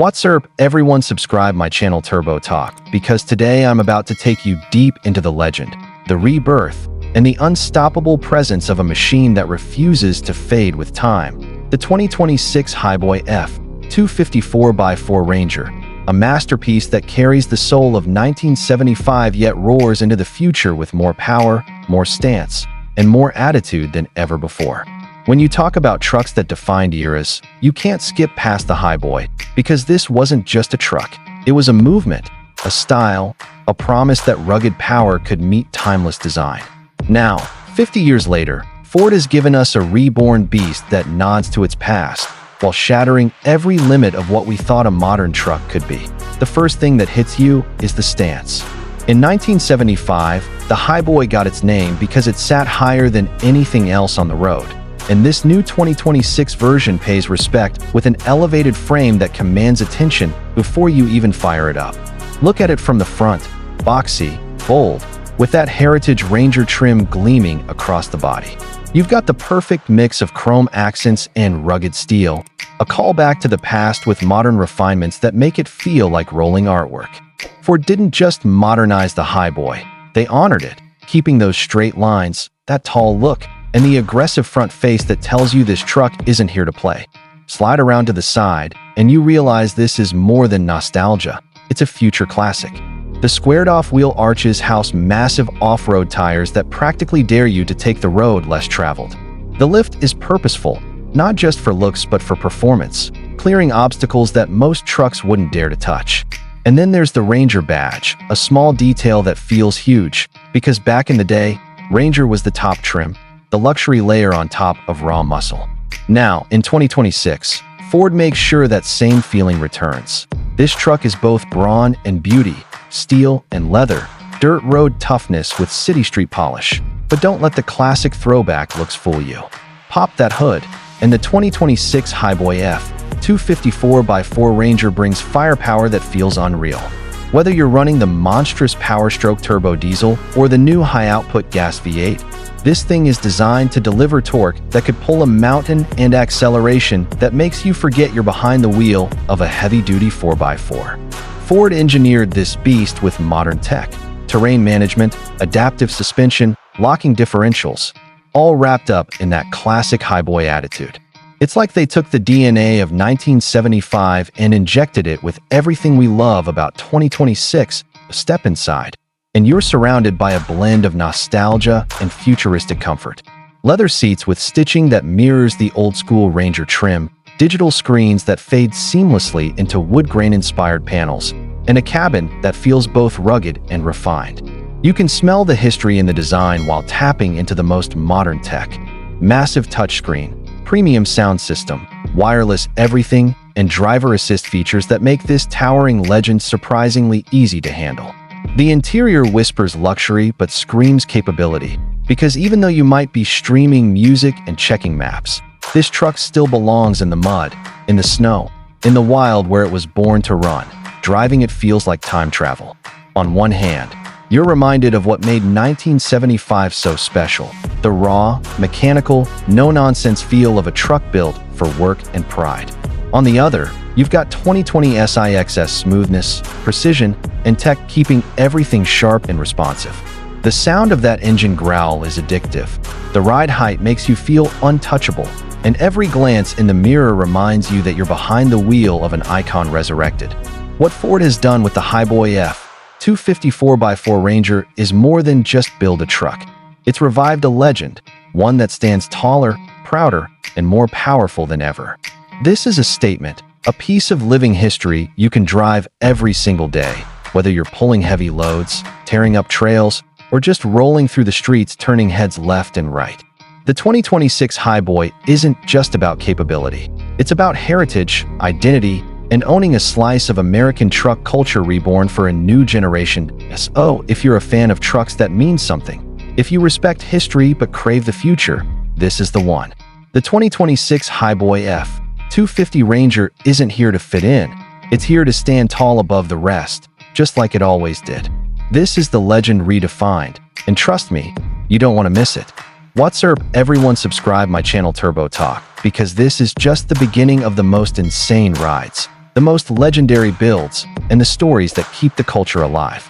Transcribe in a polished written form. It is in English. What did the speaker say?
What's up, everyone? Subscribe my channel Turbo Talk, because today I'm about to take you deep into the legend, the rebirth, and the unstoppable presence of a machine that refuses to fade with time. The 2026 Highboy F-250 4x4 Ranger, a masterpiece that carries the soul of 1975 yet roars into the future with more power, more stance, and more attitude than ever before. When you talk about trucks that defined eras, you can't skip past the Highboy, because this wasn't just a truck. It was a movement, a style, a promise that rugged power could meet timeless design. Now, 50 years later, Ford has given us a reborn beast that nods to its past, while shattering every limit of what we thought a modern truck could be. The first thing that hits you is the stance. In 1975, the Highboy got its name because it sat higher than anything else on the road. And this new 2026 version pays respect with an elevated frame that commands attention before you even fire it up. Look at it from the front, boxy, bold, with that heritage Ranger trim gleaming across the body. You've got the perfect mix of chrome accents and rugged steel, a callback to the past with modern refinements that make it feel like rolling artwork. Ford didn't just modernize the Highboy, they honored it, keeping those straight lines, that tall look, and the aggressive front face that tells you this truck isn't here to play. Slide around to the side, and you realize this is more than nostalgia. It's a future classic. The squared-off wheel arches house massive off-road tires that practically dare you to take the road less traveled. The lift is purposeful, not just for looks but for performance, clearing obstacles that most trucks wouldn't dare to touch. And then there's the Ranger badge, a small detail that feels huge, because back in the day, Ranger was the top trim, the luxury layer on top of raw muscle. Now, in 2026, Ford makes sure that same feeling returns. This truck is both brawn and beauty, steel and leather, dirt road toughness with city street polish. But don't let the classic throwback looks fool you. Pop that hood, and the 2026 Highboy F-250 4x4 Ranger brings firepower that feels unreal. Whether you're running the monstrous Powerstroke turbo diesel or the new high-output gas V8, this thing is designed to deliver torque that could pull a mountain and acceleration that makes you forget you're behind the wheel of a heavy-duty 4x4. Ford engineered this beast with modern tech, terrain management, adaptive suspension, locking differentials, all wrapped up in that classic Highboy attitude. It's like they took the DNA of 1975 and injected it with everything we love about 2026. Step inside, and you're surrounded by a blend of nostalgia and futuristic comfort. Leather seats with stitching that mirrors the old-school Ranger trim, digital screens that fade seamlessly into wood grain-inspired panels, and a cabin that feels both rugged and refined. You can smell the history in the design while tapping into the most modern tech. Massive touchscreen, premium sound system, wireless everything, and driver assist features that make this towering legend surprisingly easy to handle. The interior whispers luxury but screams capability, because even though you might be streaming music and checking maps, this truck still belongs in the mud, in the snow, in the wild where it was born to run. Driving it feels like time travel. On one hand, you're reminded of what made 1975 so special, the raw, mechanical, no-nonsense feel of a truck built for work and pride. On the other, you've got 2020 SIXS smoothness, precision, and tech keeping everything sharp and responsive. The sound of that engine growl is addictive. The ride height makes you feel untouchable, and every glance in the mirror reminds you that you're behind the wheel of an icon resurrected. What Ford has done with the Highboy F-250 4x4 Ranger is more than just build a truck. It's revived a legend, one that stands taller, prouder, and more powerful than ever. This is a statement, a piece of living history you can drive every single day, whether you're pulling heavy loads, tearing up trails, or just rolling through the streets turning heads left and right. The 2026 Highboy isn't just about capability. It's about heritage, identity, and owning a slice of American truck culture reborn for a new generation. So, if you're a fan of trucks that mean something, if you respect history but crave the future, this is the one. The 2026 Highboy F-250 Ranger isn't here to fit in. It's here to stand tall above the rest, just like it always did. This is the legend redefined, and trust me, you don't want to miss it. What's up, everyone? Subscribe my channel Turbo Talk, because this is just the beginning of the most insane rides. the most legendary builds, and the stories that keep the culture alive.